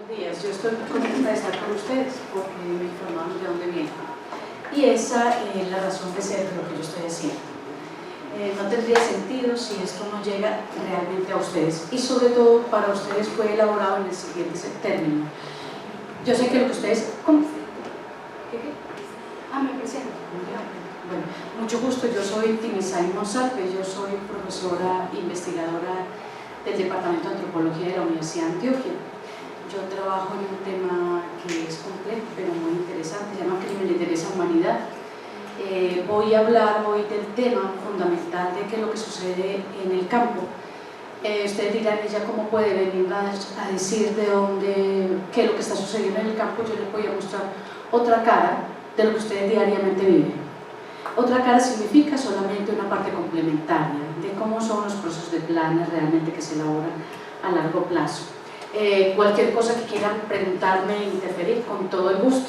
días, yo estoy muy contenta de estar con ustedes porque me informaron de dónde vienen y esa es la razón de ser de lo que yo estoy haciendo. No tendría sentido si esto no llega realmente a ustedes y sobre todo para ustedes fue elaborado en el siguiente término. Yo sé que lo que ustedes... ¿Cómo? ¿Qué? Me presento. Bueno, mucho gusto, yo soy Timisaí Monsalve, yo soy profesora investigadora del Departamento de Antropología de la Universidad de Antioquia. Yo trabajo en un tema que es complejo pero muy interesante, se llama Crímenes de lesa humanidad. Voy a hablar hoy del tema fundamental de qué es lo que sucede en el campo. Ustedes dirán, ella cómo puede venir a decir de dónde, qué es lo que está sucediendo en el campo. Yo les voy a mostrar otra cara de lo que ustedes diariamente viven. Otra cara significa solamente una parte complementaria de cómo son los procesos de planes realmente que se elaboran a largo plazo. Cualquier cosa que quieran preguntarme e interferir, con todo el gusto.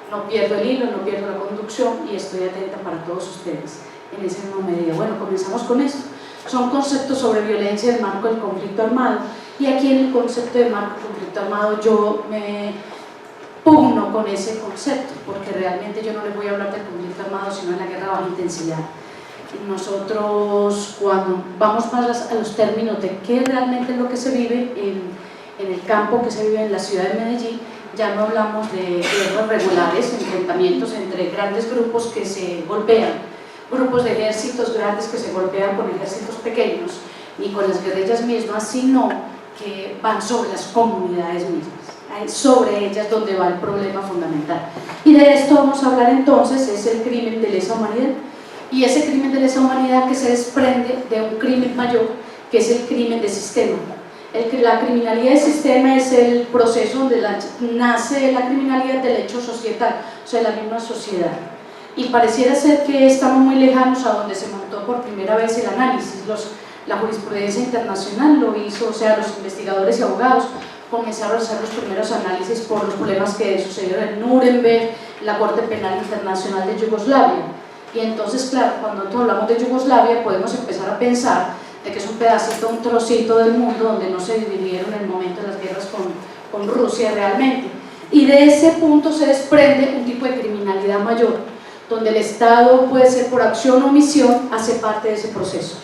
No pierdo el hilo, no pierdo la conducción y estoy atenta para todos ustedes en ese mismo medida. Bueno, comenzamos con esto. Son conceptos sobre violencia en el marco del conflicto armado y aquí en el concepto de marco del conflicto armado yo me pugno con ese concepto porque realmente yo no les voy a hablar del conflicto armado sino de la guerra a baja intensidad. Nosotros cuando vamos más a los términos de qué realmente es lo que se vive en el campo, que se vive en la ciudad de Medellín, ya no hablamos de guerras regulares, enfrentamientos entre grandes grupos que se golpean, grupos de ejércitos grandes que se golpean con ejércitos pequeños, ni con las guerrillas mismas, sino que van sobre las comunidades mismas, sobre ellas donde va el problema fundamental. Y de esto vamos a hablar entonces, es el crimen de lesa humanidad, y ese crimen de lesa humanidad que se desprende de un crimen mayor, que es el crimen de sistema. La criminalidad de sistema es el proceso donde nace la criminalidad del hecho societal, o sea, la misma sociedad. Y pareciera ser que estamos muy lejanos a donde se montó por primera vez el análisis. La jurisprudencia internacional lo hizo, o sea, los investigadores y abogados comenzaron a hacer los primeros análisis por los problemas que sucedieron en Nuremberg, la Corte Penal Internacional de Yugoslavia. Y entonces, claro, cuando nosotros hablamos de Yugoslavia podemos empezar a pensar de que es un pedacito, un trocito del mundo donde no se dividieron en el momento de las guerras con Rusia realmente. Y de ese punto se desprende un tipo de criminalidad mayor, donde el Estado puede ser por acción o omisión, hace parte de ese proceso.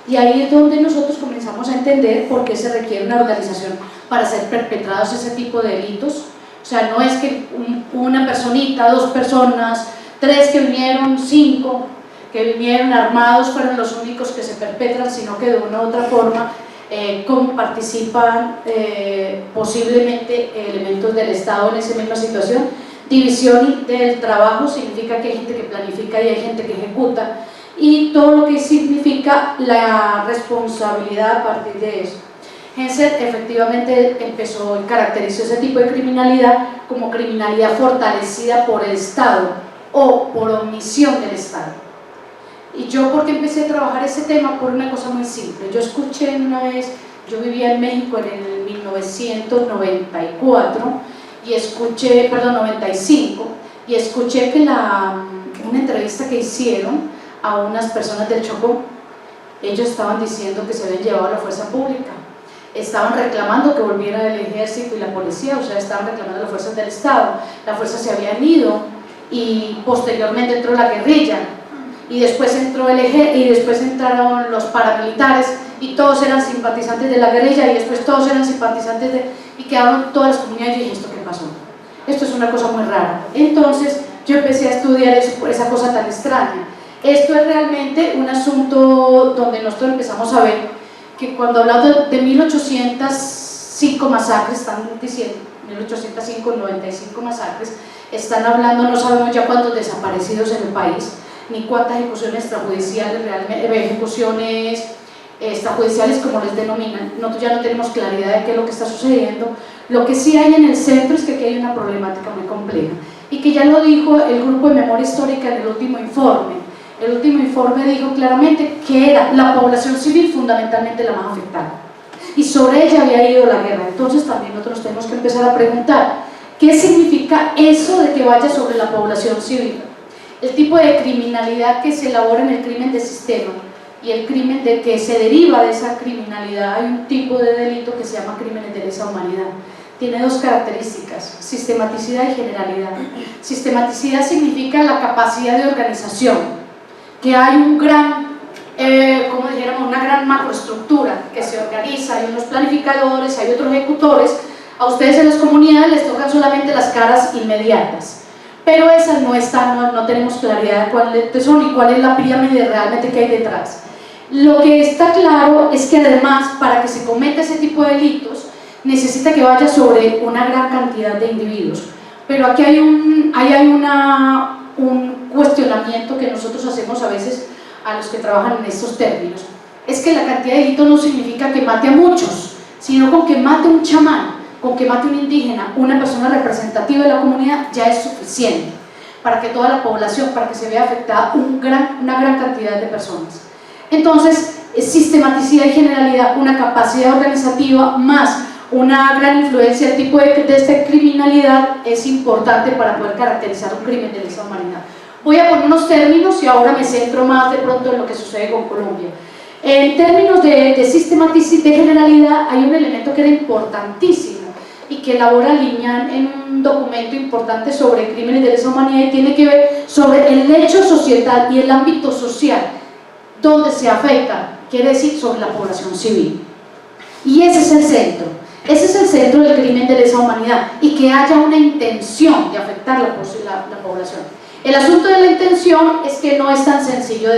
Y ahí es donde nosotros comenzamos a entender por qué se requiere una organización para ser perpetrados ese tipo de delitos. O sea, no es que una personita, dos personas, tres que vinieron, cinco que vinieron armados fueron los únicos que se perpetran, sino que de una u otra forma como participan posiblemente elementos del Estado en esa misma situación. División del trabajo significa que hay gente que planifica y hay gente que ejecuta, y todo lo que significa la responsabilidad a partir de eso. Hensel efectivamente empezó y caracterizó ese tipo de criminalidad como criminalidad fortalecida por el Estado o por omisión del Estado. Y yo, ¿por qué empecé a trabajar ese tema? Por una cosa muy simple. Yo escuché una vez, yo vivía en México en el 1994 y escuché, perdón, 95, y escuché que una entrevista que hicieron a unas personas del Chocó, ellos estaban diciendo que se habían llevado a la fuerza pública, estaban reclamando que volviera el ejército y la policía, o sea, estaban reclamando las fuerzas del Estado, las fuerzas se habían ido y posteriormente entró la guerrilla. Y después entró el ejército y después entraron los paramilitares y todos eran simpatizantes de la guerrilla y después todos eran simpatizantes y quedaron todas las comunidades. Y dije, ¿esto qué pasó? Esto es una cosa muy rara. Entonces yo empecé a estudiar esa cosa tan extraña. Esto es realmente un asunto donde nosotros empezamos a ver que cuando hablamos de 1805 masacres, están diciendo 1805, 95 masacres, están hablando, no sabemos ya cuántos desaparecidos en el país, ni cuántas ejecuciones extrajudiciales, ejecuciones extrajudiciales como les denominan. Nosotros ya no tenemos claridad de qué es lo que está sucediendo. Lo que sí hay en el centro es que aquí hay una problemática muy compleja y que ya lo dijo el Grupo de Memoria Histórica en el último informe. El último informe dijo claramente que era la población civil fundamentalmente la más afectada y sobre ella había ido la guerra. Entonces también nosotros tenemos que empezar a preguntar ¿qué significa eso de que vaya sobre la población civil? El tipo de criminalidad que se elabora en el crimen de sistema y el crimen que se deriva de esa criminalidad, hay un tipo de delito que se llama crímenes de lesa humanidad. tiene dos características: sistematicidad y generalidad. Sistematicidad significa la capacidad de organización, que hay un gran, como dijéramos, una gran macroestructura que se organiza, hay unos planificadores, hay otros ejecutores. A ustedes en las comunidades les tocan solamente las caras inmediatas, pero esas no tenemos claridad de cuáles son y cuál es la pirámide realmente que hay detrás. Lo que está claro es que además, para que se cometa ese tipo de delitos, necesita que vaya sobre una gran cantidad de individuos. Pero aquí hay un cuestionamiento que nosotros hacemos a veces a los que trabajan en estos términos. Es que la cantidad de delitos no significa que mate a muchos, sino con que mate un chamán, con que mate un indígena, una persona representativa de la comunidad, ya es suficiente para que toda la población, para que se vea afectada una gran cantidad de personas. Entonces, sistematicidad y generalidad, una capacidad organizativa más una gran influencia del tipo de esta criminalidad es importante para poder caracterizar un crimen de lesa humanidad. Voy a poner unos términos y ahora me centro más de pronto en lo que sucede con Colombia. En términos de sistematicidad y generalidad hay un elemento que era importantísimo y que elabora Liñán en un documento importante sobre crímenes de lesa humanidad y tiene que ver sobre el hecho societal y el ámbito social donde se afecta, quiere decir sobre la población civil. Y ese es el centro. Ese es el centro del crimen de lesa humanidad, y que haya una intención de afectar la población. El asunto de la intención es que no es tan sencillo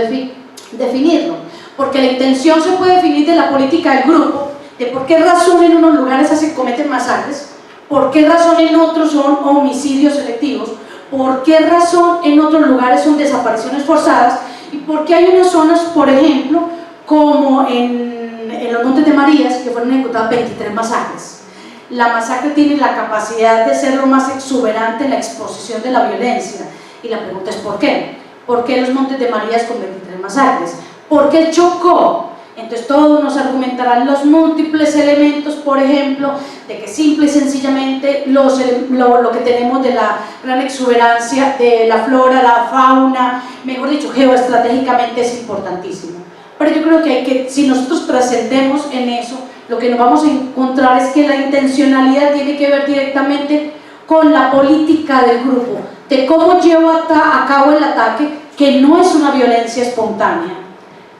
definirlo, porque la intención se puede definir de la política del grupo, de por qué razón en unos lugares se cometen masacres, por qué razón en otros son homicidios selectivos, por qué razón en otros lugares son desapariciones forzadas, y por qué hay unas zonas, por ejemplo, como en los Montes de Marías, que fueron ejecutadas 23 masacres. La masacre tiene la capacidad de ser lo más exuberante en la exposición de la violencia, y la pregunta es ¿por qué? ¿Por qué los Montes de Marías con 23 masacres? ¿Por qué Chocó? Entonces todos nos argumentarán los múltiples elementos, por ejemplo, de que simple y sencillamente lo que tenemos de la gran exuberancia de la flora, la fauna, mejor dicho, geoestratégicamente es importantísimo. Pero yo creo que si nosotros trascendemos en eso, lo que nos vamos a encontrar es que la intencionalidad tiene que ver directamente con la política del grupo, de cómo lleva a cabo el ataque, que no es una violencia espontánea,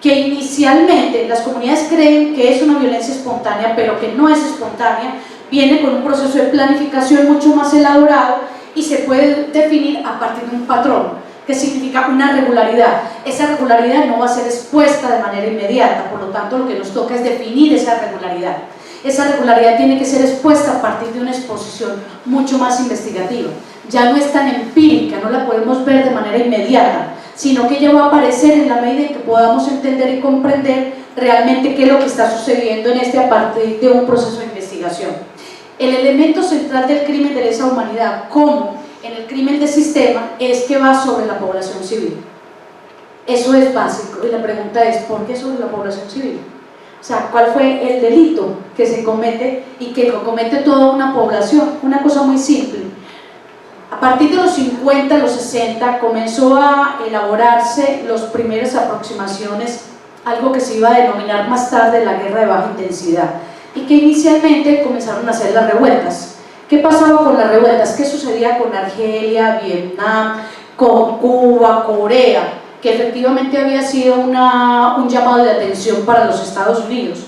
que inicialmente las comunidades creen que es una violencia espontánea, pero que no es espontánea, viene con un proceso de planificación mucho más elaborado y se puede definir a partir de un patrón, que significa una regularidad. Esa regularidad no va a ser expuesta de manera inmediata, por lo tanto lo que nos toca es definir esa regularidad. Esa regularidad tiene que ser expuesta a partir de una exposición mucho más investigativa. Ya no es tan empírica, no la podemos ver de manera inmediata, sino que ella va a aparecer en la medida en que podamos entender y comprender realmente qué es lo que está sucediendo en a partir de un proceso de investigación. El elemento central del crimen de lesa humanidad, como en el crimen de sistema, es que va sobre la población civil. Eso es básico, y la pregunta es ¿por qué sobre la población civil? O sea, ¿cuál fue el delito que se comete y que lo comete toda una población? Una cosa muy simple. A partir de los 50, los 60, comenzó a elaborarse las primeras aproximaciones, algo que se iba a denominar más tarde la guerra de baja intensidad, y que inicialmente comenzaron a hacer las revueltas. ¿Qué pasaba con las revueltas? ¿Qué sucedía con Argelia, Vietnam, con Cuba, Corea? Que efectivamente había sido un llamado de atención para los Estados Unidos.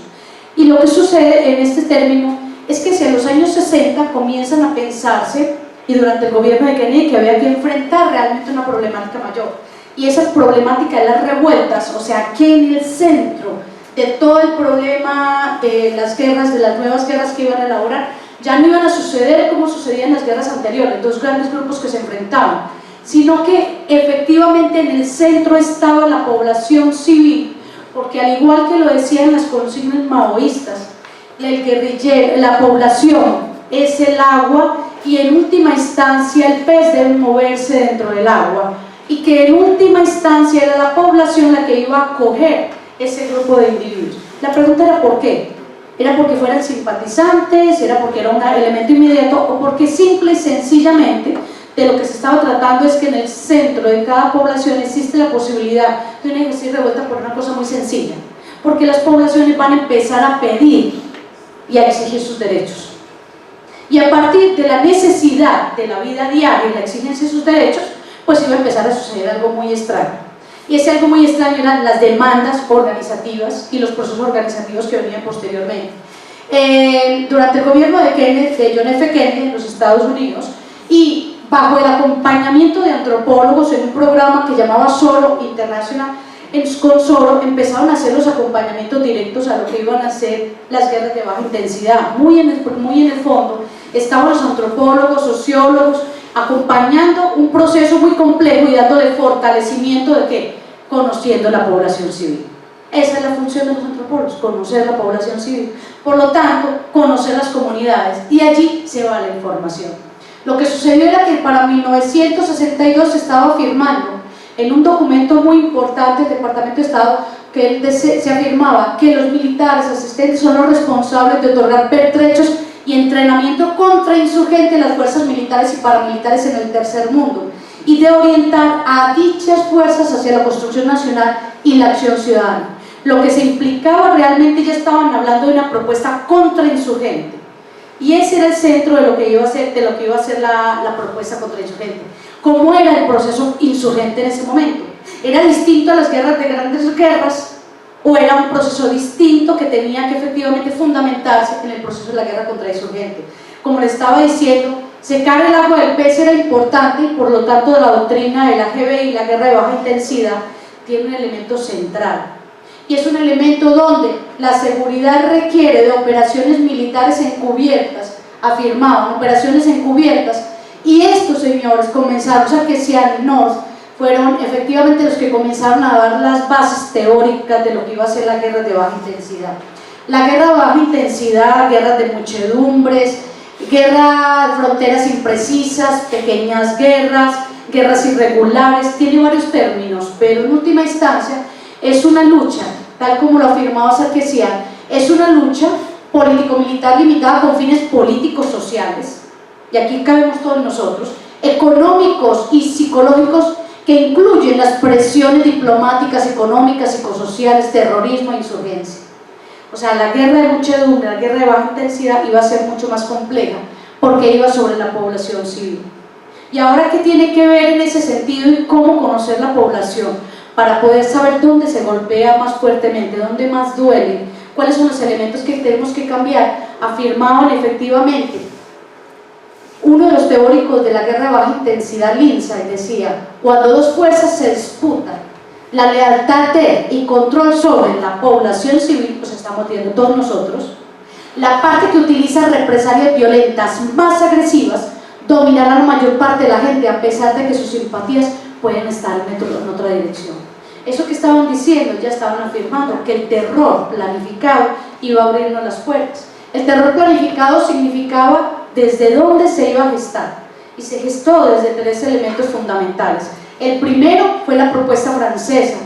Y lo que sucede en este término es que hacia los años 60 comienzan a pensarse, y durante el gobierno de Kennedy, que había que enfrentar realmente una problemática mayor. Y esa problemática de las revueltas, o sea, que en el centro de todo el problema de las guerras, de las nuevas guerras que iban a elaborar, ya no iban a suceder como sucedían en las guerras anteriores, dos grandes grupos que se enfrentaban, sino que efectivamente en el centro estaba la población civil, porque al igual que lo decían las consignas maoístas, el guerrillero, la población es el agua, y en última instancia el pez debe moverse dentro del agua, y que en última instancia era la población la que iba a acoger ese grupo de individuos. La pregunta era ¿por qué? ¿Era porque fueran simpatizantes? ¿Era porque era un elemento inmediato? ¿O porque simple y sencillamente de lo que se estaba tratando es que en el centro de cada población existe la posibilidad de una revuelta por una cosa muy sencilla? Porque las poblaciones van a empezar a pedir y a exigir sus derechos. Y a partir de la necesidad de la vida diaria y la exigencia de sus derechos, pues iba a empezar a suceder algo muy extraño. Y ese algo muy extraño eran las demandas organizativas y los procesos organizativos que venían posteriormente. Durante el gobierno de John F. Kennedy en los Estados Unidos, y bajo el acompañamiento de antropólogos en un programa que llamaba Soro International, con Soro empezaron a hacer los acompañamientos directos a lo que iban a ser las guerras de baja intensidad. Muy en el fondo estaban los antropólogos, sociólogos, acompañando un proceso muy complejo y dándole fortalecimiento de ¿qué? Conociendo la población civil. Esa es la función de los antropólogos, conocer la población civil. Por lo tanto, conocer las comunidades, y allí se va la información. Lo que sucedió era que para 1962 se estaba firmando en un documento muy importante del Departamento de Estado que se afirmaba que los militares asistentes son los responsables de otorgar pertrechos y entrenamiento contrainsurgente en las fuerzas militares y paramilitares en el tercer mundo, y de orientar a dichas fuerzas hacia la construcción nacional y la acción ciudadana. Lo que se implicaba realmente, ya estaban hablando de una propuesta contrainsurgente, y ese era el centro de lo que iba a ser, la propuesta contrainsurgente. ¿Cómo era el proceso insurgente en ese momento? ¿Era distinto a las guerras de grandes guerras, o era un proceso distinto que tenía que efectivamente fundamentarse en el proceso de la guerra contrainsurgente? Como le estaba diciendo, secar el agua del pez era importante, y por lo tanto la doctrina de la GBI, la guerra de baja intensidad, tiene un elemento central, y es un elemento donde la seguridad requiere de operaciones militares encubiertas, afirmaban, operaciones encubiertas, y estos señores comenzaron, o sea que Sean North fueron efectivamente los que comenzaron a dar las bases teóricas de lo que iba a ser la guerra de baja intensidad. La guerra de baja intensidad, guerras de muchedumbres, guerra de fronteras imprecisas, pequeñas guerras, guerras irregulares, tiene varios términos, pero en última instancia es una lucha, tal como lo afirmaba Sarkisian, es una lucha político-militar limitada con fines políticos sociales, y aquí cabemos todos nosotros, económicos y psicológicos, que incluyen las presiones diplomáticas, económicas, psicosociales, terrorismo e insurgencia. O sea, la guerra de muchedumbre, la guerra de baja intensidad iba a ser mucho más compleja, porque iba sobre la población civil. Y ahora, ¿qué tiene que ver en ese sentido y cómo conocer la población? Para poder saber dónde se golpea más fuertemente, dónde más duele, cuáles son los elementos que tenemos que cambiar. Afirmaban efectivamente, uno de los teóricos de la guerra de baja intensidad, Lindsay, decía: cuando dos fuerzas se disputan la lealtad de y control sobre la población civil, pues estamos viendo todos nosotros, la parte que utiliza represalias violentas más agresivas dominará a la mayor parte de la gente, a pesar de que sus simpatías pueden estar en otra dirección. Eso que estaban diciendo, ya estaban afirmando que el terror planificado iba a abrirnos las puertas. El terror planificado significaba desde dónde se iba a gestar, y se gestó desde tres elementos fundamentales. El primero fue la propuesta francesa,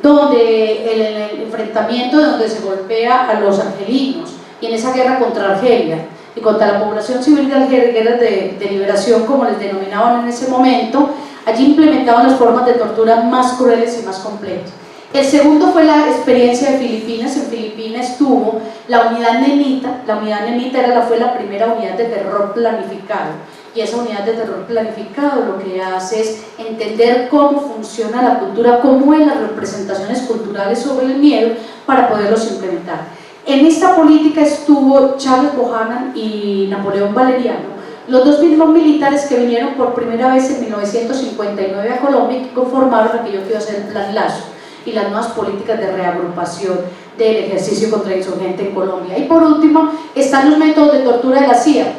donde el enfrentamiento, donde se golpea a los argelinos, y en esa guerra contra Argelia y contra la población civil de Argelia, guerras de liberación como les denominaban en ese momento, allí implementaban las formas de tortura más crueles y más complejas. El segundo fue la experiencia de Filipinas. En Filipinas estuvo la unidad Nenita. La unidad Nenita fue la primera unidad de terror planificado, y esa unidad de terror planificado lo que hace es entender cómo funciona la cultura, cómo es las representaciones culturales sobre el miedo, para poderlos implementar. En esta política estuvo Charles Bohannan y Napoleón Valeriano, los dos mismos militares que vinieron por primera vez en 1959 a Colombia, y que conformaron aquello que iba a ser el Plan Lazo y las nuevas políticas de reagrupación del ejercicio contrainsurgente en Colombia. Y por último están los métodos de tortura de la CIA.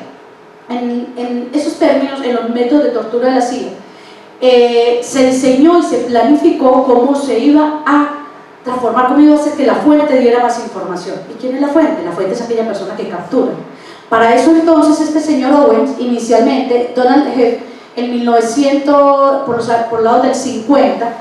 En esos términos, en los métodos de tortura de la CIA, se diseñó y se planificó cómo se iba a transformar, cómo iba a hacer que la fuente diera más información. ¿Y quién es la fuente? La fuente es aquella persona que captura. Para eso entonces este señor Owens, inicialmente, Donald Hebb, en 1900, por lados del 50,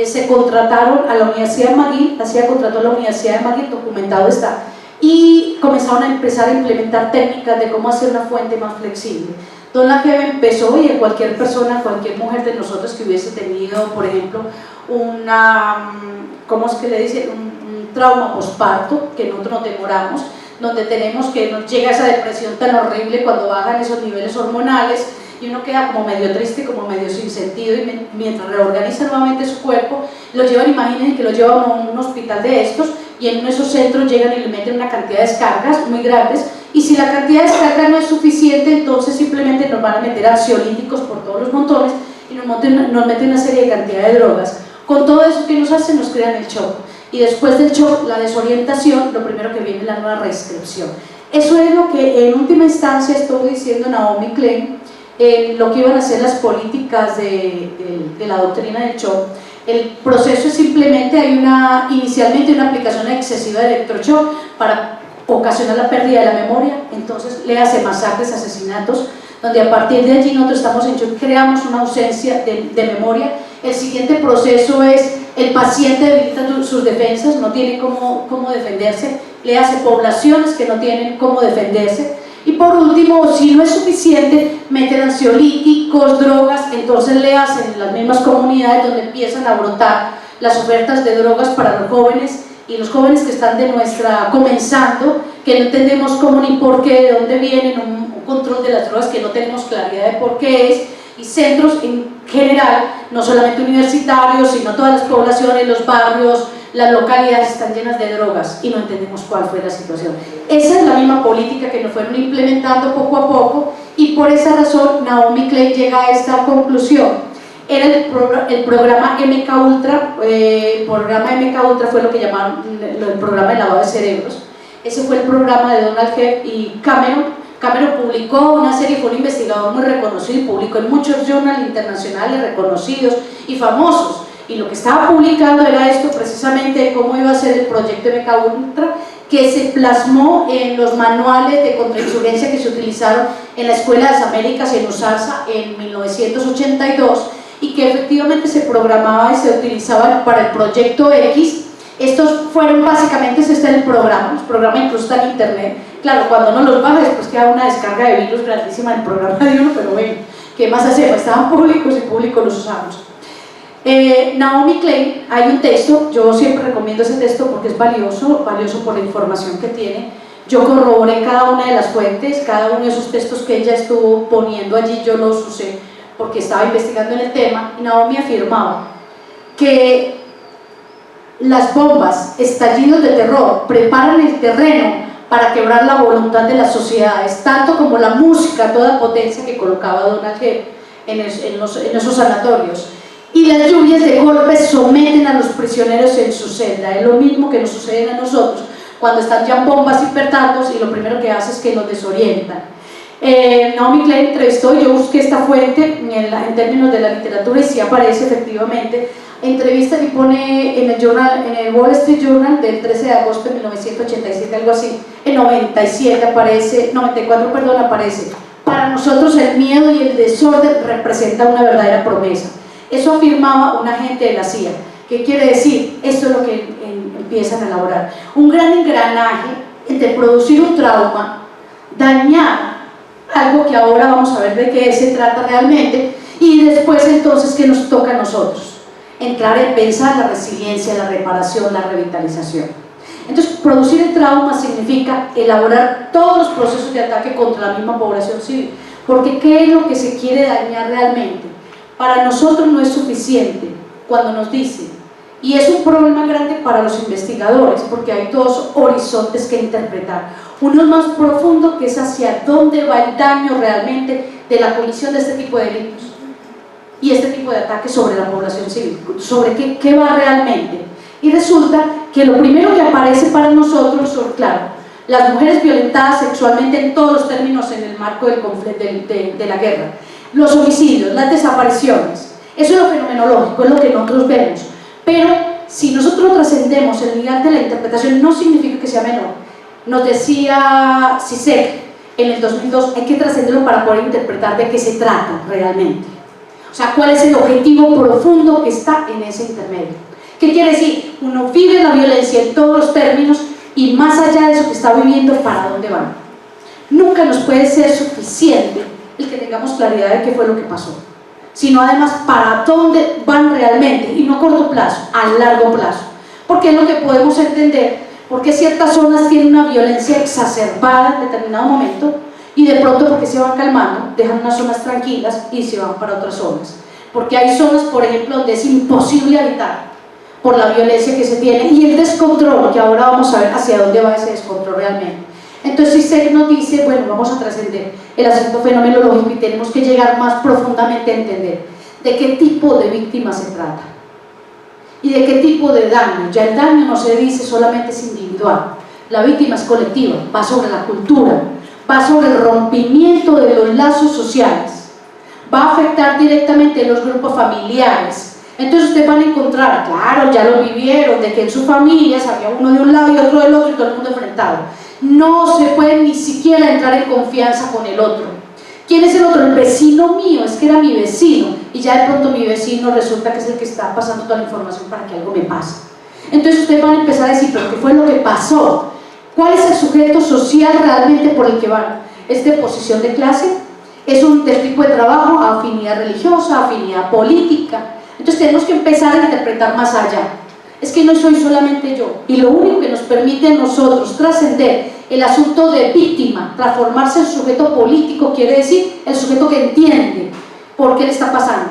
se contrataron a la Universidad de McGill, la CIA contrató a la Universidad de McGill, documentado está, y comenzaron a empezar a implementar técnicas de cómo hacer una fuente más flexible. Donald Hebb empezó, y cualquier persona, cualquier mujer de nosotros que hubiese tenido, por ejemplo, ¿cómo es que le dice? Un trauma posparto, que nosotros nos demoramos donde tenemos que nos llega esa depresión tan horrible cuando bajan esos niveles hormonales y uno queda como medio triste, como medio sin sentido, y mientras reorganiza nuevamente su cuerpo, lo llevan, imaginen que lo llevan a un hospital de estos, y en uno de esos centros llegan y le meten una cantidad de descargas muy grandes, y si la cantidad de descargas no es suficiente, entonces simplemente nos van a meter ansiolíticos por todos los montones, y nos meten una serie de cantidad de drogas. Con todo eso que nos hace, nos crean el shock, y después del shock, la desorientación, lo primero que viene es la nueva reescripción. Eso es lo que en última instancia estuvo diciendo Naomi Klein, lo que iban a hacer las políticas de la doctrina del shock. El proceso es simplemente, inicialmente una aplicación excesiva de electroshock para ocasionar la pérdida de la memoria, entonces le hace masacres, asesinatos, donde a partir de allí nosotros estamos en shock, creamos una ausencia de memoria. El siguiente proceso es, el paciente debilita sus defensas, no tiene cómo defenderse, le hace poblaciones que no tienen cómo defenderse, y por último, si no es suficiente, meten ansiolíticos, drogas, entonces le hacen en las mismas comunidades donde empiezan a brotar las ofertas de drogas para los jóvenes, y los jóvenes que están comenzando, que no entendemos cómo ni por qué, de dónde vienen, un control de las drogas que no tenemos claridad de por qué es, y centros en general, no solamente universitarios, sino todas las poblaciones, los barrios, las localidades están llenas de drogas y no entendemos cuál fue la situación. Esa es la misma política que nos fueron implementando poco a poco, y por esa razón Naomi Klein llega a esta conclusión. Era el programa MK Ultra. El programa MK Ultra fue lo que llamaron el programa de lavado de cerebros. Ese fue el programa de Donald Hebb y Cameron. Cameron publicó una serie, fue un investigador muy reconocido y publicó en muchos journals internacionales reconocidos y famosos, y lo que estaba publicando era esto precisamente, cómo iba a ser el proyecto MK Ultra, que se plasmó en los manuales de contrainsurgencia que se utilizaron en la Escuela de las Américas en USARSA en 1982, y que efectivamente se programaba y se utilizaba para el proyecto X. Estos fueron básicamente, este es el programa, los programas incluso están en internet, claro, cuando uno los baja después queda una descarga de virus grandísima del programa de uno, pero bueno, ¿qué más hacemos? Estaban públicos y públicos los usamos. Naomi Klein, hay un texto, yo siempre recomiendo ese texto porque es valioso por la información que tiene. Yo corroboré cada una de las fuentes, cada uno de esos textos que ella estuvo poniendo allí, yo los usé porque estaba investigando en el tema, y Naomi afirmaba que las bombas, estallidos de terror, preparan el terreno para quebrar la voluntad de las sociedades, tanto como la música a toda potencia que colocaba Donald Hebb en esos sanatorios. Y las lluvias de golpes someten a los prisioneros en su celda. Es lo mismo que nos sucede a nosotros cuando están ya bombas y petardos, y lo primero que hace es que nos desorientan. Naomi Klein entrevistó, yo busqué esta fuente en términos de la literatura y sí aparece efectivamente, entrevista y pone en el Wall Street Journal del 13 de agosto de 1987, algo así, en 97 aparece, 94 perdón, aparece: para nosotros el miedo y el desorden representan una verdadera promesa. Eso afirmaba un agente de la CIA. ¿Qué quiere decir? Esto es lo que empiezan a elaborar. Un gran engranaje entre producir un trauma, dañar algo que ahora vamos a ver de qué se trata realmente, y después entonces ¿qué nos toca a nosotros? Entrar en pensar la resiliencia, la reparación, la revitalización. Entonces, producir el trauma significa elaborar todos los procesos de ataque contra la misma población civil, porque ¿qué es lo que se quiere dañar realmente? Para nosotros no es suficiente cuando nos dicen, y es un problema grande para los investigadores, porque hay dos horizontes que interpretar. Uno más profundo, que es hacia dónde va el daño realmente de la comisión de este tipo de delitos y este tipo de ataques sobre la población civil, sobre qué va realmente. Y resulta que lo primero que aparece para nosotros son, claro, las mujeres violentadas sexualmente en todos los términos en el marco del conflicto, de la guerra, los homicidios, las desapariciones. Eso es lo fenomenológico, es lo que nosotros vemos, pero si nosotros trascendemos el nivel de la interpretación, no significa que sea menor. Nos decía Zizek en el 2002, hay que trascenderlo para poder interpretar de qué se trata realmente, o sea, cuál es el objetivo profundo que está en ese intermedio. ¿Qué quiere decir? Uno vive la violencia en todos los términos, y más allá de eso que está viviendo, ¿para dónde van? Nunca nos puede ser suficiente el que tengamos claridad de qué fue lo que pasó, sino además para dónde van realmente, y no a corto plazo, a largo plazo, porque es lo que podemos entender ¿Por qué ciertas zonas tienen una violencia exacerbada en determinado momento y de pronto porque se van calmando, dejan unas zonas tranquilas y se van para otras zonas? Porque hay zonas, por ejemplo, donde es imposible habitar por la violencia que se tiene y el descontrol, que ahora vamos a ver hacia dónde va ese descontrol realmente. Entonces ISEC nos dice, bueno, vamos a trascender el asunto fenomenológico y tenemos que llegar más profundamente a entender de qué tipo de víctima se trata y de qué tipo de daño. Ya el daño no se dice solamente es individual, la víctima es colectiva, va sobre la cultura, va sobre el rompimiento de los lazos sociales, va a afectar directamente los grupos familiares. Entonces ustedes van a encontrar, claro, ya lo vivieron, de que en sus familias había uno de un lado y otro del otro y todo el mundo enfrentado. No se puede ni siquiera entrar en confianza con el otro. ¿Quién es el otro? El vecino mío, es que era mi vecino, y ya de pronto mi vecino resulta que es el que está pasando toda la información para que algo me pase. Entonces ustedes van a empezar a decir, ¿pero qué fue lo que pasó? ¿Cuál es el sujeto social realmente por el que van? ¿Es de posición de clase? ¿Es un tipo de trabajo? ¿Afinidad religiosa? ¿Afinidad política? Entonces tenemos que empezar a interpretar más allá. Es que no soy solamente yo, y lo único que nos permite a nosotros trascender el asunto de víctima, transformarse en sujeto político, quiere decir el sujeto que entiende por qué le está pasando.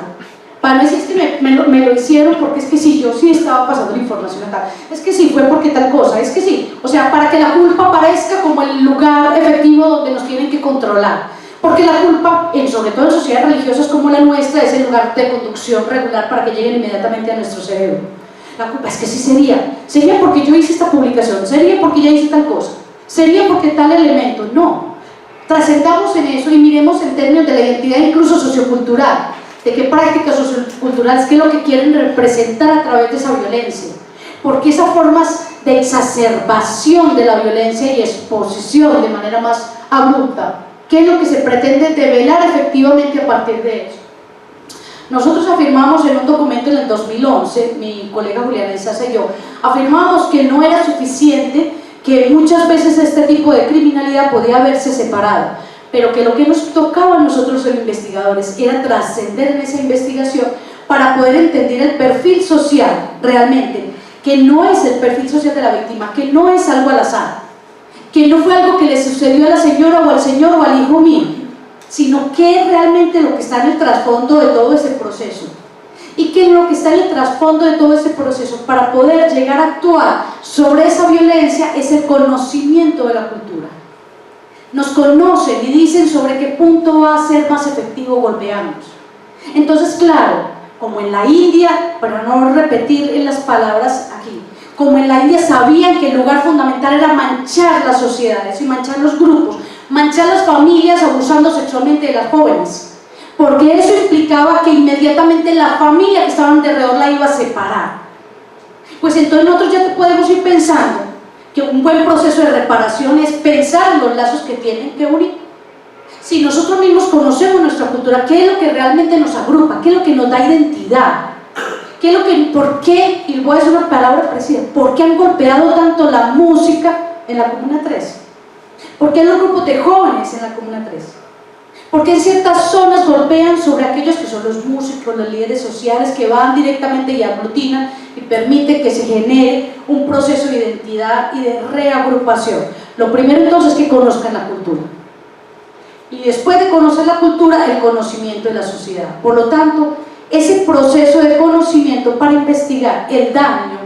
Para no decir es que me lo hicieron porque es que sí, yo sí estaba pasando la información acá, es que sí, fue porque tal cosa, es que sí, o sea, para que la culpa aparezca como el lugar efectivo donde nos tienen que controlar. Porque la culpa, sobre todo en sociedades religiosas como la nuestra, es el lugar de conducción regular para que lleguen inmediatamente a nuestro cerebro. La culpa es que sí sería porque yo hice esta publicación, sería porque ya hice tal cosa, sería porque tal elemento. No, trascendamos en eso y miremos en términos de la identidad incluso sociocultural, de qué prácticas socioculturales, qué es lo que quieren representar a través de esa violencia, porque esas formas de exacerbación de la violencia y exposición de manera más abrupta, ¿qué es lo que se pretende develar efectivamente a partir de eso? Nosotros afirmamos en un documento en el 2011, mi colega Juliana Isaza y yo, afirmamos que no era suficiente, que muchas veces este tipo de criminalidad podía haberse separado, pero que lo que nos tocaba a nosotros los investigadores era trascender en esa investigación para poder entender el perfil social realmente, que no es el perfil social de la víctima, que no es algo al azar, que no fue algo que le sucedió a la señora o al señor o al hijo mío, sino qué es realmente lo que está en el trasfondo de todo ese proceso. Y qué es lo que está en el trasfondo de todo ese proceso para poder llegar a actuar sobre esa violencia es el conocimiento de la cultura. Nos conocen y dicen sobre qué punto va a ser más efectivo golpearnos. Entonces, claro, como en la India, para no repetir en las palabras aquí, como en la India sabían que el lugar fundamental era manchar las sociedades y manchar los grupos, manchar las familias abusando sexualmente de las jóvenes, porque eso implicaba que inmediatamente la familia que estaba alrededor la iba a separar. Pues entonces nosotros ya podemos ir pensando que un buen proceso de reparación es pensar en los lazos que tienen que unir. Si nosotros mismos conocemos nuestra cultura, ¿qué es lo que realmente nos agrupa? ¿Qué es lo que nos da identidad? ¿Qué es lo que, por qué, y voy a decir una palabra parecida, por qué han golpeado tanto la música en la Comuna 3? ¿Por qué los grupos de jóvenes en la Comuna 3? ¿Por qué en ciertas zonas golpean sobre aquellos que son los músicos, los líderes sociales que van directamente y aglutinan y permiten que se genere un proceso de identidad y de reagrupación? Lo primero entonces es que conozcan la cultura. Y después de conocer la cultura, el conocimiento de la sociedad. Por lo tanto, ese proceso de conocimiento para investigar el daño,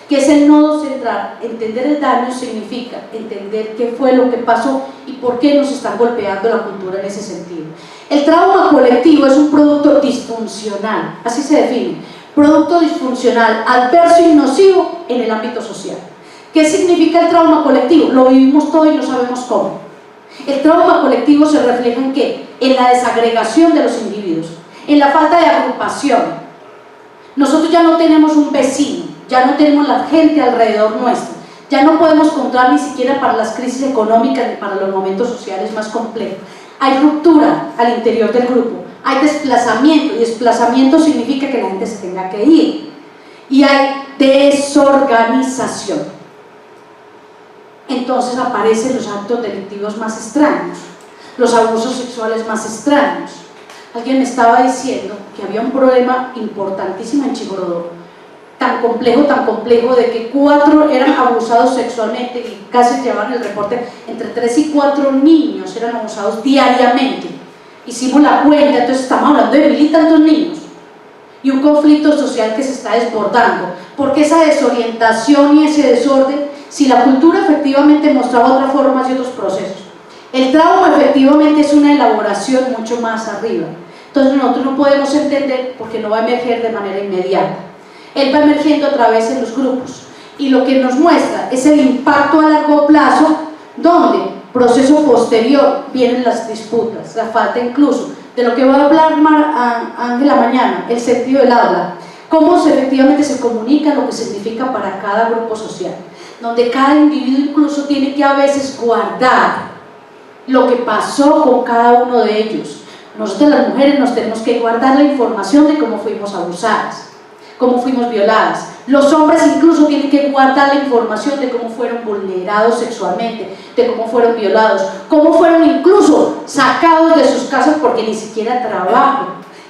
que es el nodo central, entender el daño significa entender qué fue lo que pasó y por qué nos están golpeando la cultura en ese sentido. El trauma colectivo es un producto disfuncional, así se define, producto disfuncional, adverso y nocivo en el ámbito social. ¿Qué significa el trauma colectivo? Lo vivimos todo y no sabemos cómo. El trauma colectivo se refleja ¿en qué? En la desagregación de los individuos, en la falta de agrupación. Nosotros ya no tenemos un vecino, ya no tenemos la gente alrededor nuestro, ya no podemos contar ni siquiera para las crisis económicas ni para los momentos sociales más complejos. Hay ruptura al interior del grupo, hay desplazamiento, y desplazamiento significa que la gente se tenga que ir, y hay desorganización. Entonces aparecen los actos delictivos más extraños, los abusos sexuales más extraños. Alguien me estaba diciendo que había un problema importantísimo en Chigorodó, tan complejo de que 4 eran abusados sexualmente y casi llevaban el reporte, entre 3 y 4 niños eran abusados diariamente. Hicimos la cuenta, entonces estamos hablando de 1000 y tantos niños y un conflicto social que se está desbordando, porque esa desorientación y ese desorden, si la cultura efectivamente mostraba otras formas y otros procesos, el trauma efectivamente es una elaboración mucho más arriba. Entonces nosotros no podemos entender porque no va a emerger de manera inmediata. Él va emergiendo a través de los grupos y lo que nos muestra es el impacto a largo plazo, donde proceso posterior vienen las disputas, la falta incluso de lo que va a hablar Ángela mañana, el sentido del habla, cómo efectivamente se comunica lo que significa para cada grupo social, donde cada individuo incluso tiene que a veces guardar lo que pasó con cada uno de ellos. Nosotros las mujeres nos tenemos que guardar la información de cómo fuimos abusadas, cómo fuimos violadas. Los hombres incluso tienen que guardar la información de cómo fueron vulnerados sexualmente, de cómo fueron violados, cómo fueron incluso sacados de sus casas porque ni siquiera trabajan.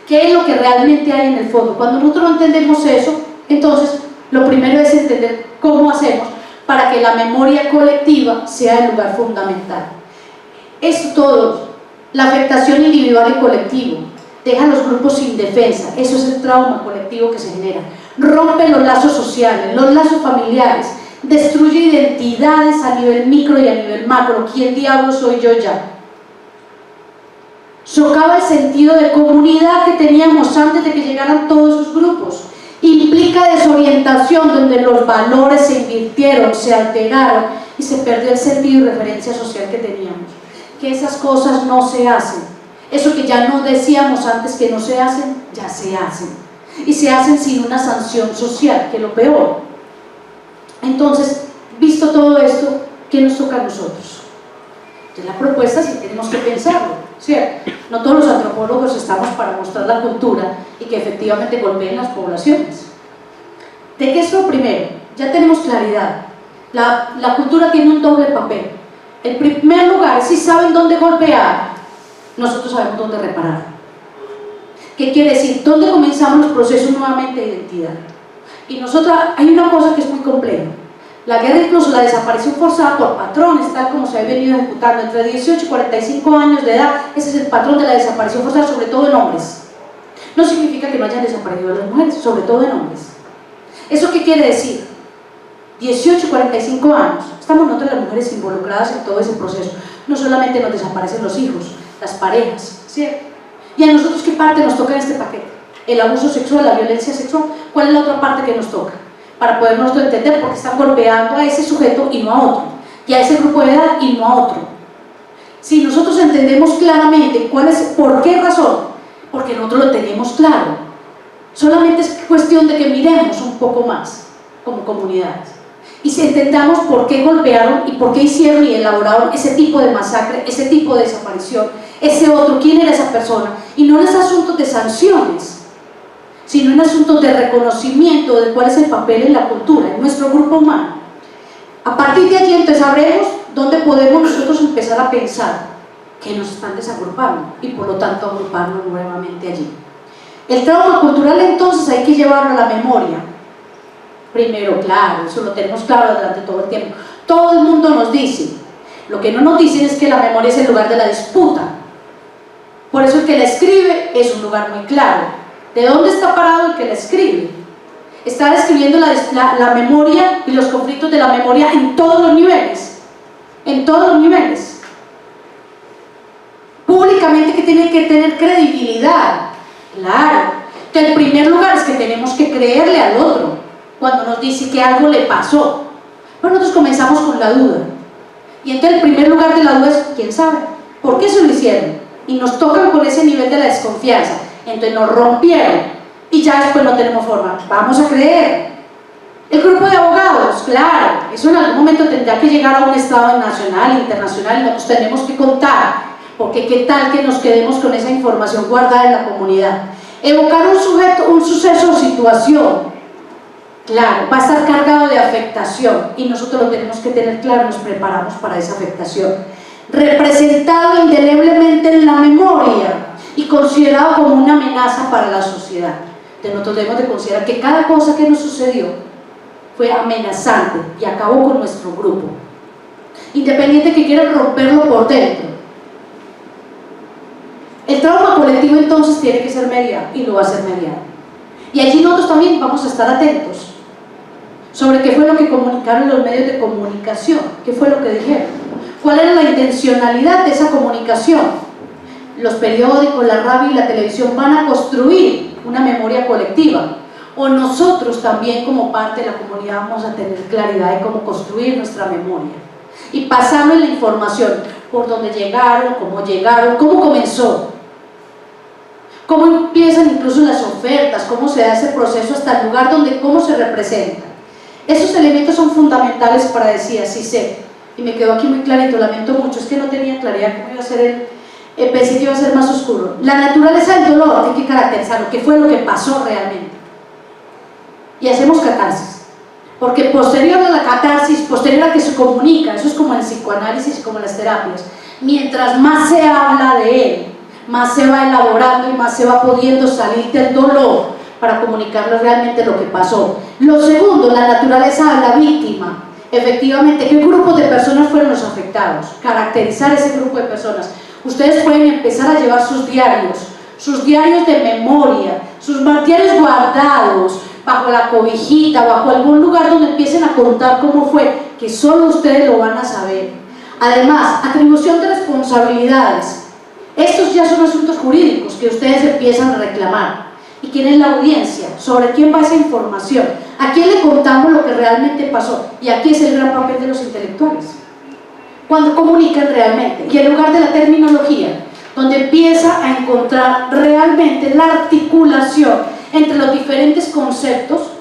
¿Qué es lo que realmente hay en el fondo? Cuando nosotros no entendemos eso, entonces lo primero es entender cómo hacemos para que la memoria colectiva sea el lugar fundamental. Esto todo, la afectación individual y colectivo, deja a los grupos sin defensa, eso es el trauma colectivo que se genera, rompe los lazos sociales, los lazos familiares, destruye identidades a nivel micro y a nivel macro. ¿Quién diablo soy yo ya? Socava el sentido de comunidad que teníamos antes de que llegaran todos esos grupos, implica desorientación donde los valores se invirtieron, se alteraron y se perdió el sentido y referencia social que teníamos. Que esas cosas no se hacen, eso que ya no decíamos antes que no se hacen, ya se hacen, y se hacen sin una sanción social, que es lo peor. Entonces, visto todo esto, ¿qué nos toca a nosotros? Entonces la propuesta sí tenemos que pensarlo, ¿cierto? No todos los antropólogos estamos para mostrar la cultura y que efectivamente golpeen las poblaciones. ¿De qué es lo primero? Ya tenemos claridad, la cultura tiene un doble papel. En primer lugar, si saben dónde golpear, nosotros sabemos dónde reparar. ¿Qué quiere decir? ¿Dónde comenzamos los procesos nuevamente de identidad? Y nosotros, hay una cosa que es muy compleja. La guerra, incluso la desaparición forzada por patrones, tal como se ha venido ejecutando entre 18 y 45 años de edad, ese es el patrón de la desaparición forzada, sobre todo en hombres. No significa que no hayan desaparecido las mujeres, sobre todo en hombres. ¿Eso qué quiere decir? 18 y 45 años, estamos nosotros las mujeres involucradas en todo ese proceso. No solamente nos desaparecen los hijos, las parejas, ¿cierto? ¿Y a nosotros qué parte nos toca en este paquete? El abuso sexual, la violencia sexual. ¿Cuál es la otra parte que nos toca? Para podernos entender por qué están golpeando a ese sujeto y no a otro, y a ese grupo de edad y no a otro. Si nosotros entendemos claramente por qué razón, porque nosotros lo tenemos claro, solamente es cuestión de que miremos un poco más como comunidades y si entendamos por qué golpearon y por qué hicieron y elaboraron ese tipo de masacre, ese tipo de desaparición, ese otro, quién era esa persona, y no en es asuntos de sanciones, sino en asuntos de reconocimiento de cuál es el papel en la cultura, en nuestro grupo humano. A partir de allí entonces sabremos dónde podemos nosotros empezar a pensar que nos están desagrupando y por lo tanto agruparnos nuevamente allí. El trauma cultural entonces hay que llevarlo a la memoria. Primero, claro, eso lo tenemos claro durante todo el tiempo. Todo el mundo nos dice, lo que no nos dicen es que la memoria es el lugar de la disputa. Por eso el que la escribe es un lugar muy claro. ¿De dónde está parado el que la escribe? Está describiendo la memoria y los conflictos de la memoria en todos los niveles. En todos los niveles. Públicamente que tiene que tener credibilidad. Claro. Que el primer lugar es que tenemos que creerle al otro cuando nos dice que algo le pasó. Pero nosotros comenzamos con la duda. Y entonces el primer lugar de la duda es, ¿quién sabe? ¿Por qué se lo hicieron? Y nos tocan con ese nivel de la desconfianza. Entonces nos rompieron y ya después no tenemos forma. Vamos a creer. El grupo de abogados, claro, eso en algún momento tendrá que llegar a un estado nacional, internacional, y nosotros tenemos que contar, porque qué tal que nos quedemos con esa información guardada en la comunidad. Evocar un suceso o situación, claro, va a estar cargado de afectación y nosotros lo tenemos que tener claro, nos preparamos para esa afectación. Representado indeleblemente en la memoria y considerado como una amenaza para la sociedad. nosotros debemos de considerar que cada cosa que nos sucedió fue amenazante y acabó con nuestro grupo, independiente que quieran romperlo por dentro. El trauma colectivo entonces tiene que ser mediado, y lo va a ser mediado, y allí nosotros también vamos a estar atentos sobre qué fue lo que comunicaron los medios de comunicación, qué fue lo que dijeron, cuál era la intencionalidad de esa comunicación. Los periódicos, la radio y la televisión van a construir una memoria colectiva, o nosotros también como parte de la comunidad vamos a tener claridad de cómo construir nuestra memoria y pasarle la información por dónde llegaron, cómo comenzó, cómo empiezan incluso las ofertas, cómo se da ese proceso hasta el lugar donde, cómo se representa. Esos elementos son fundamentales para decir así sé, y me quedó aquí muy clarito, lamento mucho, es que no tenía claridad cómo iba a ser pensé que iba a ser más oscuro. La naturaleza del dolor hay que caracterizarlo, qué fue lo que pasó realmente, y hacemos catarsis, porque posterior a la catarsis, posterior a que se comunica, eso es como en el psicoanálisis y como en las terapias, mientras más se habla de él, más se va elaborando y más se va pudiendo salir del dolor para comunicarle realmente lo que pasó. Lo segundo, la naturaleza de la víctima. Efectivamente, ¿qué grupos de personas fueron los afectados? Caracterizar ese grupo de personas. Ustedes pueden empezar a llevar sus diarios de memoria, sus diarios guardados bajo la cobijita, bajo algún lugar donde empiecen a contar cómo fue, que solo ustedes lo van a saber. Además, atribución de responsabilidades. Estos ya son asuntos jurídicos que ustedes empiezan a reclamar. ¿Y quién es la audiencia? ¿Sobre quién va esa información? ¿A quién le contamos lo que realmente pasó? Y aquí es el gran papel de los intelectuales, cuando comunican realmente, y en lugar de la terminología, donde empieza a encontrar realmente la articulación entre los diferentes conceptos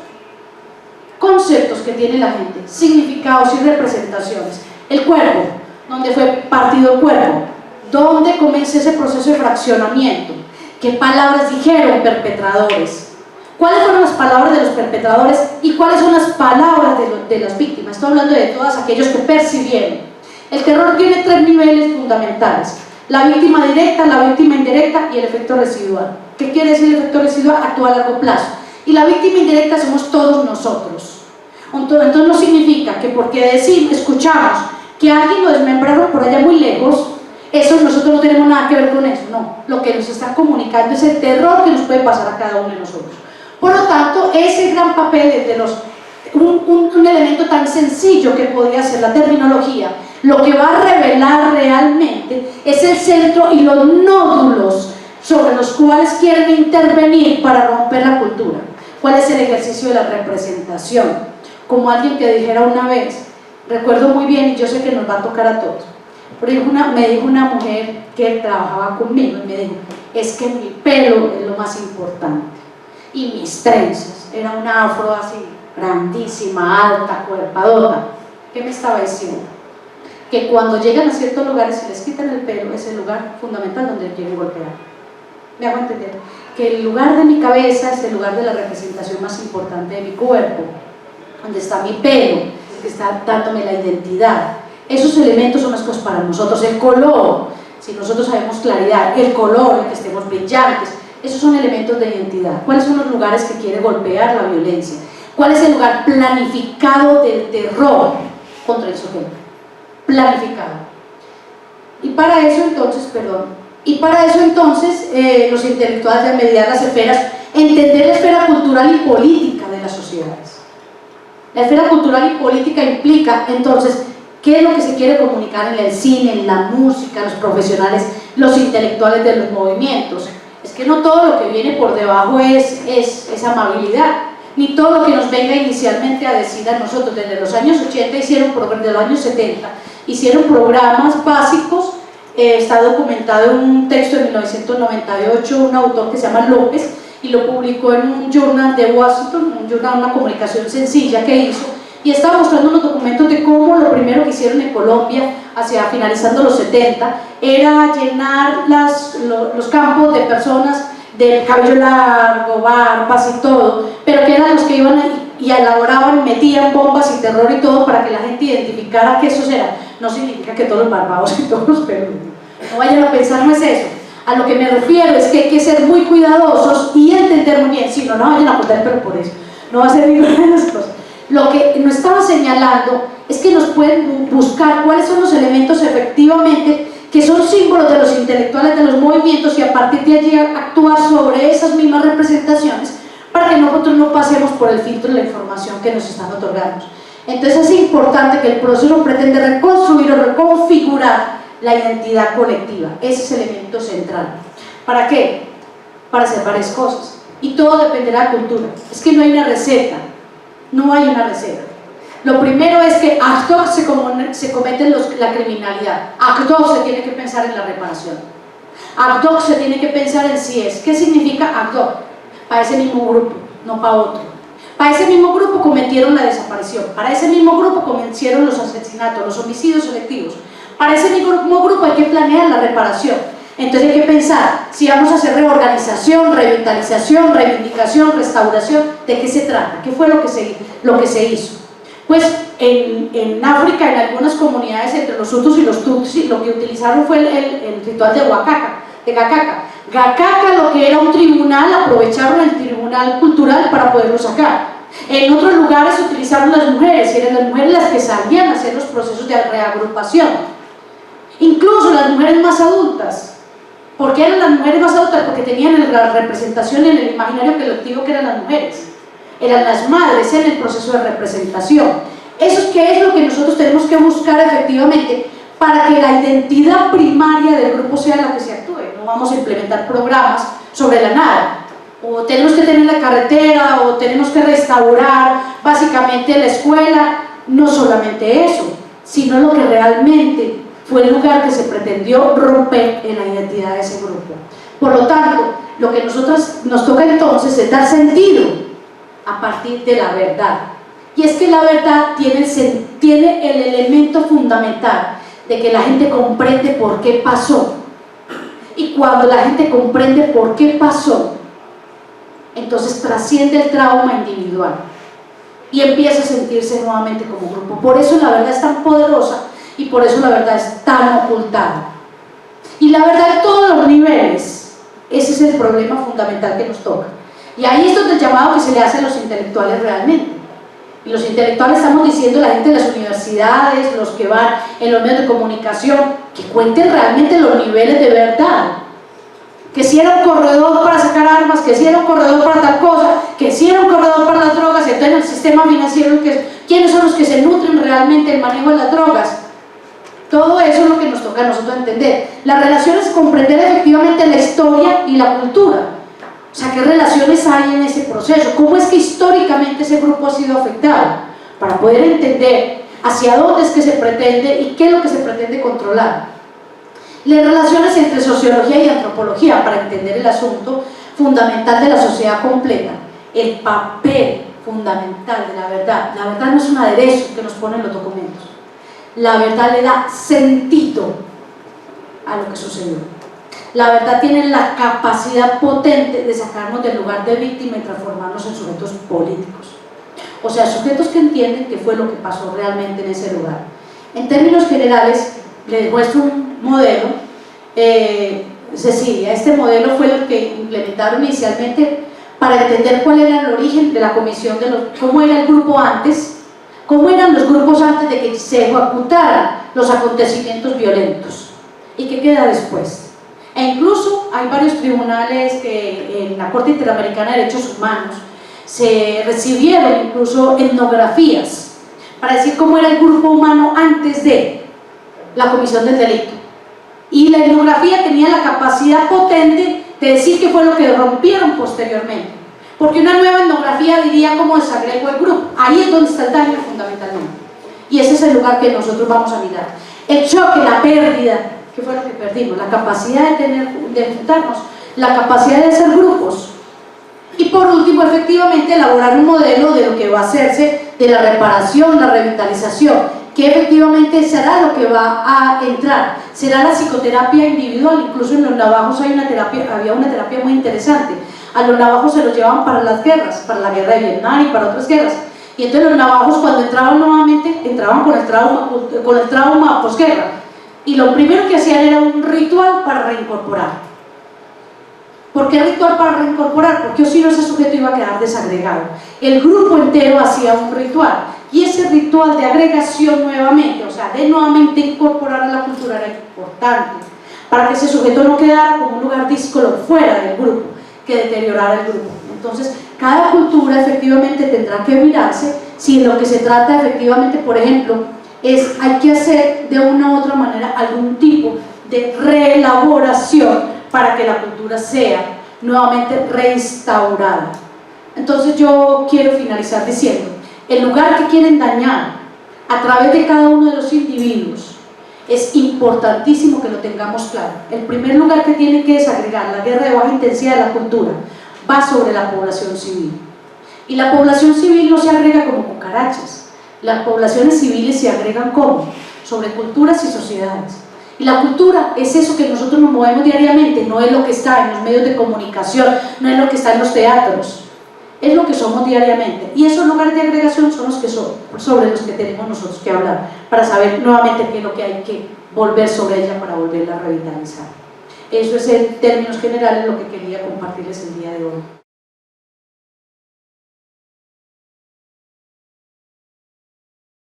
que tiene la gente, significados y representaciones. El cuerpo, donde fue partido el cuerpo, donde comienza ese proceso de fraccionamiento, qué palabras dijeron perpetradores, cuáles fueron las palabras de los perpetradores y cuáles son las palabras de las víctimas. Estoy hablando de todos aquellos que percibieron. El terror tiene tres niveles fundamentales: la víctima directa, la víctima indirecta y el efecto residual. ¿Qué quiere decir el efecto residual? Actúa a largo plazo. Y la víctima indirecta somos todos nosotros. Entonces no significa que porque escuchamos que a alguien lo desmembraron por allá muy lejos, eso nosotros no tenemos nada que ver con eso. No, lo que nos están comunicando es el terror que nos puede pasar a cada uno de nosotros. Por lo tanto, ese gran papel de un elemento tan sencillo que podría ser la terminología, lo que va a revelar realmente es el centro y los nódulos sobre los cuales quieren intervenir para romper la cultura. ¿Cuál es el ejercicio de la representación? Como alguien que dijera una vez, recuerdo muy bien, y yo sé que nos va a tocar a todos, pero me dijo una mujer que trabajaba conmigo y me dijo, es que mi pelo es lo más importante, y mis trenzas, era una afro así, grandísima, alta, cuerpadota. ¿Qué me estaba diciendo? Que cuando llegan a ciertos lugares y les quitan el pelo, es el lugar fundamental donde quieren golpear. ¿Me hago entender? Que el lugar de mi cabeza es el lugar de la representación más importante de mi cuerpo, donde está mi pelo, que está dándome la identidad. Esos elementos son las cosas para nosotros. El color, si nosotros sabemos claridad, el color, el que estemos brillantes, esos son elementos de identidad. ¿Cuáles son los lugares que quiere golpear la violencia? ¿Cuál es el lugar planificado del terror contra el sujeto? Planificado. Y para eso entonces, los intelectuales deben mediar las esferas, entender la esfera cultural y política de las sociedades. La esfera cultural y política implica entonces qué es lo que se quiere comunicar en el cine, en la música, los profesionales, los intelectuales de los movimientos. Es que no todo lo que viene por debajo es amabilidad, ni todo lo que nos venga inicialmente a decir a nosotros. Desde los años 80 desde los años 70 hicieron programas básicos. Está documentado en un texto de 1998, un autor que se llama López, y lo publicó en un journal de Washington, una comunicación sencilla que hizo, y estaba mostrando unos documentos de cómo lo primero que hicieron en Colombia, finalizando los 70, era llenar los campos de personas de cabello largo, barbas y todo, pero que eran los que iban y elaboraban, metían bombas y terror y todo para que la gente identificara que esos eran. No significa que todos los barbados y todos los peludos, no vayan a pensar, no es eso. A lo que me refiero es que hay que ser muy cuidadosos y entender muy bien, si no, no vayan a apuntar, pero por eso, no va a ser ninguna de las cosas. Lo que nos estaba señalando es que nos pueden buscar cuáles son los elementos efectivamente que son símbolos de los intelectuales de los movimientos y a partir de allí actuar sobre esas mismas representaciones para que nosotros no pasemos por el filtro de la información que nos están otorgando. Entonces es importante que el proceso pretende reconstruir o reconfigurar la identidad colectiva, ese es el elemento central. ¿Para qué? Para hacer varias cosas y todo dependerá de la cultura, es que no hay una receta, no hay una receta. Lo primero es que ad hoc se comete la criminalidad, ad hoc se tiene que pensar en la reparación, ad hoc se tiene que pensar en si es, ¿qué significa ad hoc? Para ese mismo grupo, no para otro. Para ese mismo grupo cometieron la desaparición, para ese mismo grupo cometieron los asesinatos, los homicidios selectivos, para ese mismo grupo hay que planear la reparación. Entonces hay que pensar si vamos a hacer reorganización, revitalización, reivindicación, restauración, ¿de qué se trata? ¿Qué fue lo que se hizo? Pues en África, en algunas comunidades entre los Hutus y los Tutsis, lo que utilizaron fue el ritual de Gakaka. Gakaka, lo que era un tribunal, aprovecharon el tribunal cultural para poderlo sacar. En otros lugares utilizaron las mujeres, y eran las mujeres las que salían a hacer los procesos de reagrupación. Incluso las mujeres más adultas. ¿Por qué eran las mujeres más adultas? Porque tenían la representación en el imaginario colectivo que eran las mujeres. Eran las madres en el proceso de representación. Eso es que es lo que nosotros tenemos que buscar efectivamente para que la identidad primaria del grupo sea la que se actúe. No vamos a implementar programas sobre la nada. O tenemos que tener la carretera, o tenemos que restaurar básicamente la escuela. No solamente eso, sino lo que realmente fue el lugar que se pretendió romper en la identidad de ese grupo. Por lo tanto, lo que nos toca entonces es dar sentido a partir de la verdad. Y es que la verdad tiene el elemento fundamental de que la gente comprende por qué pasó. Y cuando la gente comprende por qué pasó, entonces trasciende el trauma individual y empieza a sentirse nuevamente como grupo. Por eso la verdad es tan poderosa y por eso la verdad es tan ocultada. Y la verdad en todos los niveles, ese es el problema fundamental que nos toca. Y ahí es donde el llamado que se le hace a los intelectuales realmente. Y los intelectuales estamos diciendo, la gente de las universidades, los que van en los medios de comunicación, que cuenten realmente los niveles de verdad. Que si era un corredor para sacar armas, que si era un corredor para tal cosa, que si era un corredor para las drogas, y entonces en el sistema financiero, ¿quiénes son los que se nutren realmente del manejo de las drogas? Todo eso es lo que nos toca a nosotros entender. La relación es comprender efectivamente la historia y la cultura. O sea, ¿qué relaciones hay en ese proceso? ¿Cómo es que históricamente ese grupo ha sido afectado? Para poder entender hacia dónde es que se pretende y qué es lo que se pretende controlar. Las relaciones entre sociología y antropología, para entender el asunto fundamental de la sociedad completa. El papel fundamental de la verdad. La verdad no es un aderezo que nos ponen los documentos. La verdad le da sentido a lo que sucedió. La verdad tiene la capacidad potente de sacarnos del lugar de víctima y transformarnos en sujetos políticos. O sea, sujetos que entienden qué fue lo que pasó realmente en ese lugar. En términos generales, les muestro un modelo. Cecilia, este modelo fue el que implementaron inicialmente para entender cuál era el origen de la comisión, cómo era el grupo antes, cómo eran los grupos antes de que se ejecutaran los acontecimientos violentos y qué queda después. E incluso hay varios tribunales que en la Corte Interamericana de Derechos Humanos se recibieron incluso etnografías para decir cómo era el grupo humano antes de la comisión del delito. Y la etnografía tenía la capacidad potente de decir qué fue lo que rompieron posteriormente. Porque una nueva etnografía diría cómo desagregó el grupo. Ahí es donde está el daño fundamentalmente. Y ese es el lugar que nosotros vamos a mirar. El choque, la pérdida. ¿Qué fue lo que perdimos? La capacidad de juntarnos, la capacidad de hacer grupos. Y por último, efectivamente, elaborar un modelo de lo que va a hacerse de la reparación, la revitalización, que efectivamente será lo que va a entrar. Será la psicoterapia individual. Incluso en los navajos había una terapia muy interesante. A los navajos se los llevaban para las guerras, para la guerra de Vietnam y para otras guerras. Y entonces los navajos, cuando entraban nuevamente, entraban con el trauma posguerra. Y lo primero que hacían era un ritual para reincorporar. ¿Por qué ritual para reincorporar? Porque o si no ese sujeto iba a quedar desagregado. El grupo entero hacía un ritual, y ese ritual de agregación nuevamente, o sea, de nuevamente incorporar a la cultura era importante, para que ese sujeto no quedara como un lugar díscolo fuera del grupo, que deteriorara el grupo. Entonces, cada cultura efectivamente tendrá que mirarse si de lo que se trata efectivamente, por ejemplo, hay que hacer de una u otra manera algún tipo de reelaboración para que la cultura sea nuevamente restaurada. Entonces yo quiero finalizar diciendo, el lugar que quieren dañar a través de cada uno de los individuos es importantísimo que lo tengamos claro. El primer lugar que tiene que desagregar la guerra de baja intensidad de la cultura va sobre la población civil, y la población civil no se agrega como cucarachas. Las poblaciones civiles se agregan como sobre culturas y sociedades. Y la cultura es eso que nosotros nos movemos diariamente, no es lo que está en los medios de comunicación, no es lo que está en los teatros, es lo que somos diariamente. Y esos lugares de agregación son los que sobre los que tenemos nosotros que hablar, para saber nuevamente qué es lo que hay que volver sobre ella para volverla a revitalizar. Eso es en términos generales lo que quería compartirles el día de hoy.